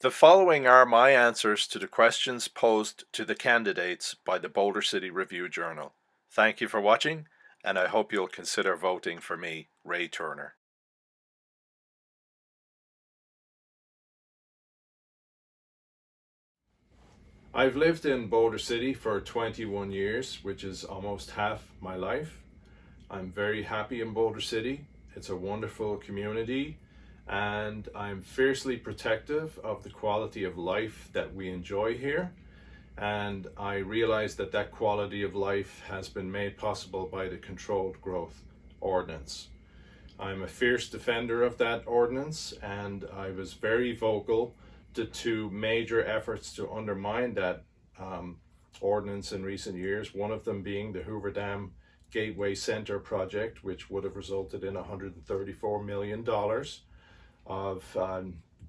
The following are my answers to the questions posed to the candidates by the Boulder City Review Journal. Thank you for watching, and I hope you'll consider voting for me, Ray Turner. I've lived in Boulder City for 21 years, which is almost half my life. I'm very happy in Boulder City. It's a wonderful community, and I'm fiercely protective of the quality of life that we enjoy here. And I realize that that quality of life has been made possible by the Controlled Growth Ordinance. I'm a fierce defender of that ordinance, and I was very vocal to two major efforts to undermine that ordinance in recent years, one of them being the Hoover Dam Gateway Center project, which would have resulted in $134 million of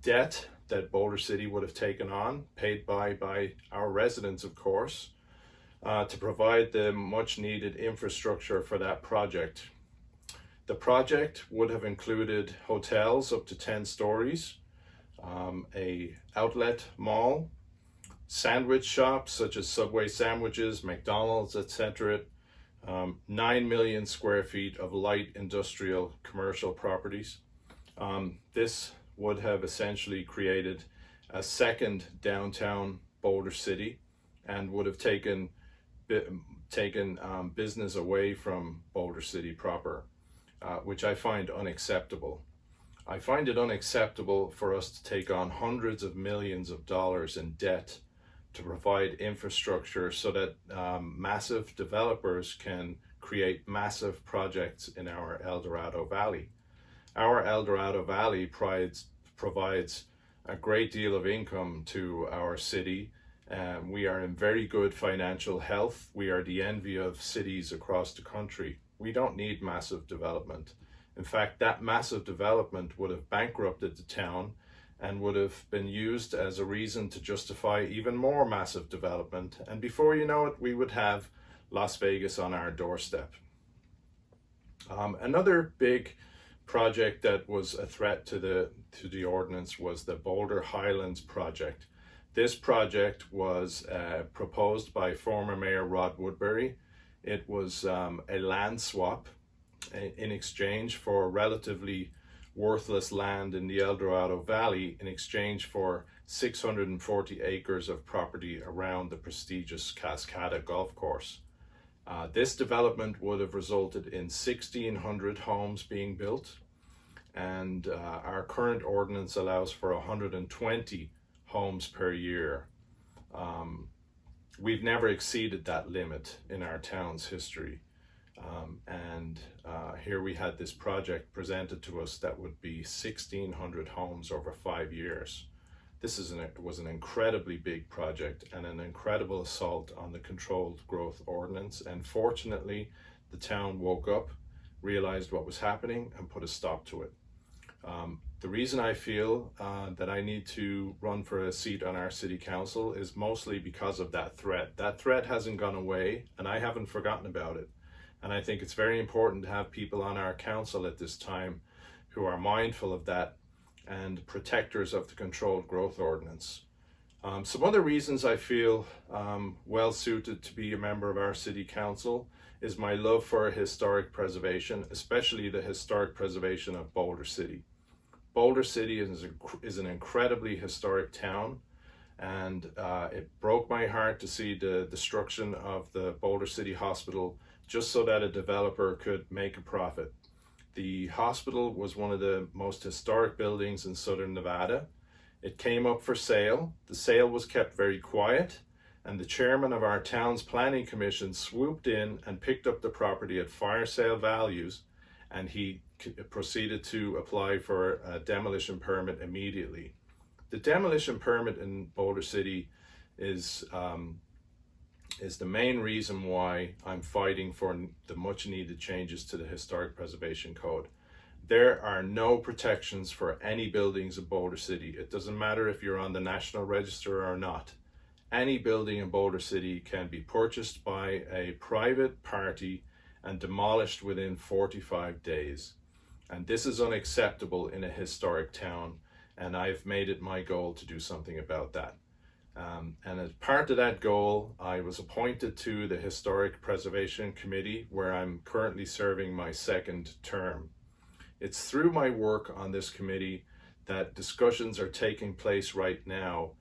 debt that Boulder City would have taken on, paid by our residents, of course, to provide the much needed infrastructure for that project. The project would have included hotels up to 10 stories, a outlet mall, sandwich shops such as Subway sandwiches, McDonald's, etc., 9 million square feet of light industrial commercial properties. This would have essentially created a second downtown Boulder City and would have taken business away from Boulder City proper, which I find unacceptable. I find it unacceptable for us to take on hundreds of millions of dollars in debt to provide infrastructure so that massive developers can create massive projects in our El Dorado Valley. Our El Dorado Valley provides a great deal of income to our city. We are in very good financial health. We are the envy of cities across the country. We don't need massive development. In fact, that massive development would have bankrupted the town and would have been used as a reason to justify even more massive development. And before you know it, we would have Las Vegas on our doorstep. Another big project that was a threat to the ordinance was the Boulder Highlands project. This project was proposed by former Mayor Rod Woodbury. It was a land swap in exchange for relatively worthless land in the El Dorado Valley in exchange for 640 acres of property around the prestigious Cascada Golf Course. This development would have resulted in 1,600 homes being built, and our current ordinance allows for 120 homes per year. We've never exceeded that limit in our town's history. Here we had this project presented to us that would be 1,600 homes over 5 years. This was an incredibly big project and an incredible assault on the Controlled Growth Ordinance. And fortunately, the town woke up, realized what was happening, and put a stop to it. The reason I feel that I need to run for a seat on our city council is mostly because of that threat. That threat hasn't gone away, and I haven't forgotten about it. And I think it's very important to have people on our council at this time who are mindful of that and protectors of the Controlled Growth Ordinance. Some other reasons I feel well suited to be a member of our city council is my love for historic preservation, especially the historic preservation of Boulder City. Boulder City is an incredibly historic town, and it broke my heart to see the destruction of the Boulder City Hospital just so that a developer could make a profit. The hospital was one of the most historic buildings in southern Nevada. It came up for sale. The sale was kept very quiet, and the chairman of our town's planning commission swooped in and picked up the property at fire sale values, and he proceeded to apply for a demolition permit immediately. The demolition permit in Boulder City is the main reason why I'm fighting for the much needed changes to the Historic Preservation Code. There are no protections for any buildings in Boulder City. It doesn't matter if you're on the National Register or not. Any building in Boulder City can be purchased by a private party and demolished within 45 days. And this is unacceptable in a historic town. and I've made it my goal to do something about that. And as part of that goal, I was appointed to the Historic Preservation Committee, where I'm currently serving my second term. It's through my work on this committee that discussions are taking place right now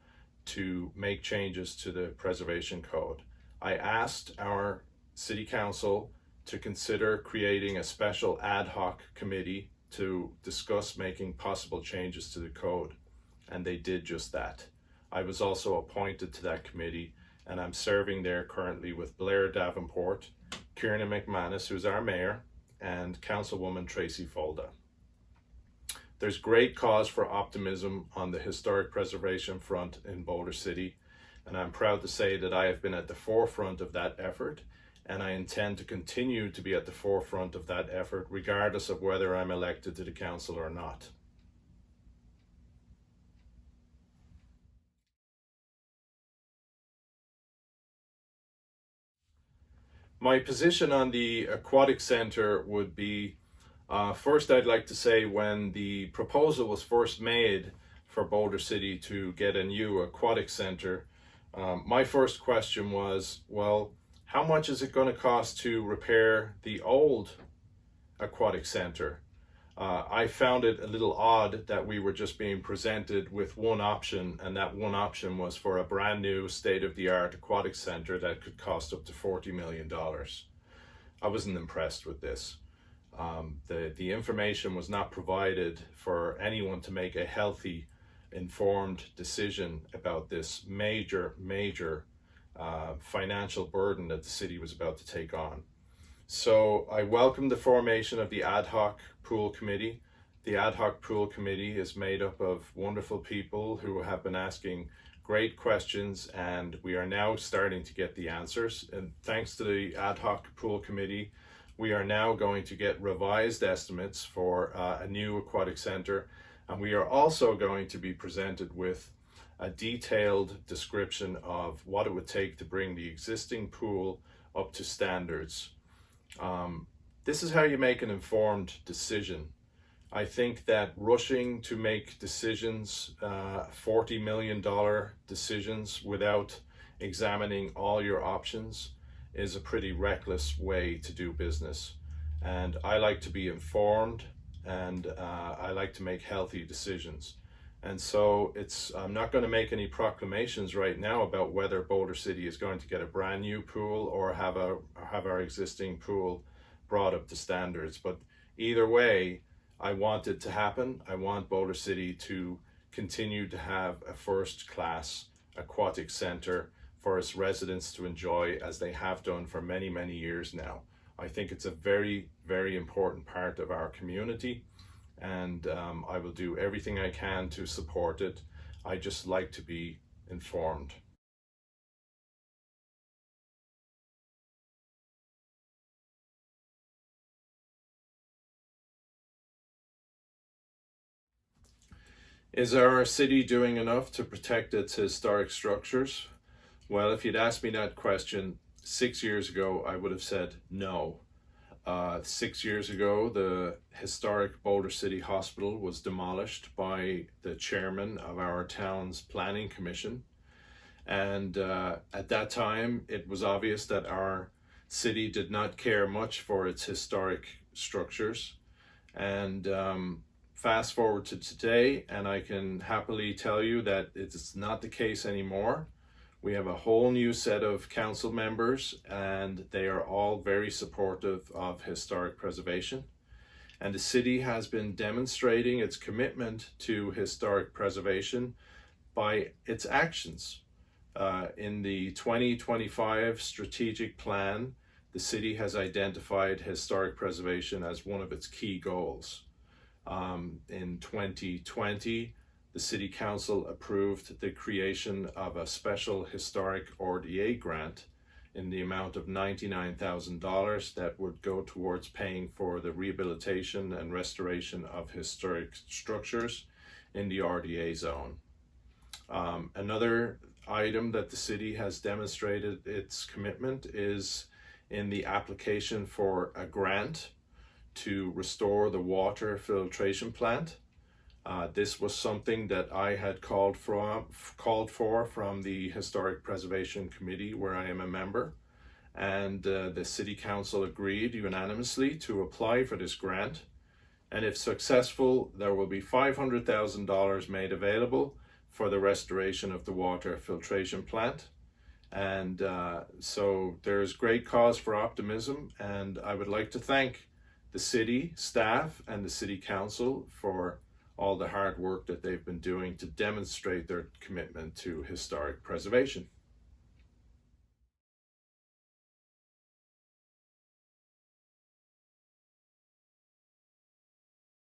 to make changes to the Preservation Code. I asked our City Council to consider creating a special ad hoc committee to discuss making possible changes to the code, and they did just that. I was also appointed to that committee, and I'm serving there currently with Blair Davenport, Kieran McManus, who's our mayor, and Councilwoman Tracy Folda. There's great cause for optimism on the historic preservation front in Boulder City, and I'm proud to say that I have been at the forefront of that effort, and I intend to continue to be at the forefront of that effort regardless of whether I'm elected to the council or not. My position on the Aquatic Centre would be, first I'd like to say when the proposal was first made for Boulder City to get a new aquatic centre, my first question was, well, how much is it going to cost to repair the old aquatic centre? I found it a little odd that we were just being presented with one option, and that one option was for a brand new state-of-the-art aquatic centre that could cost up to $40 million. I wasn't impressed with this. The information was not provided for anyone to make a healthy, informed decision about this major financial burden that the city was about to take on. So I welcome the formation of the Ad Hoc Pool Committee. The Ad Hoc Pool Committee is made up of wonderful people who have been asking great questions, and we are now starting to get the answers. And thanks to the Ad Hoc Pool Committee, we are now going to get revised estimates for a new aquatic centre, and we are also going to be presented with a detailed description of what it would take to bring the existing pool up to standards. This is how you make an informed decision. I think that rushing to make decisions, $40 million decisions without examining all your options is a pretty reckless way to do business. And I like to be informed, and I like to make healthy decisions. And so I'm not going to make any proclamations right now about whether Boulder City is going to get a brand new pool or have our existing pool brought up to standards. But either way, I want it to happen. I want Boulder City to continue to have a first-class aquatic centre for its residents to enjoy, as they have done for many, many years now. I think it's a very, very important part of our community, and I will do everything I can to support it. I just like to be informed. Is our city doing enough to protect its historic structures? Well, if you'd asked me that question 6 years ago, I would have said no. 6 years ago, the historic Boulder City Hospital was demolished by the chairman of our town's planning commission. And at that time, it was obvious that our city did not care much for its historic structures. And fast forward to today, and I can happily tell you that it's not the case anymore. We have a whole new set of council members, and they are all very supportive of historic preservation. And the city has been demonstrating its commitment to historic preservation by its actions. In the 2025 strategic plan, the city has identified historic preservation as one of its key goals. In 2020, the City Council approved the creation of a special historic RDA grant in the amount of $99,000 that would go towards paying for the rehabilitation and restoration of historic structures in the RDA zone. Another item that the city has demonstrated its commitment is in the application for a grant to restore the water filtration plant. This was something that I had called for from the Historic Preservation Committee, where I am a member, and the City Council agreed unanimously to apply for this grant. And if successful, there will be $500,000 made available for the restoration of the water filtration plant. And so there's great cause for optimism, and I would like to thank the city staff and the City Council for all the hard work that they've been doing to demonstrate their commitment to historic preservation.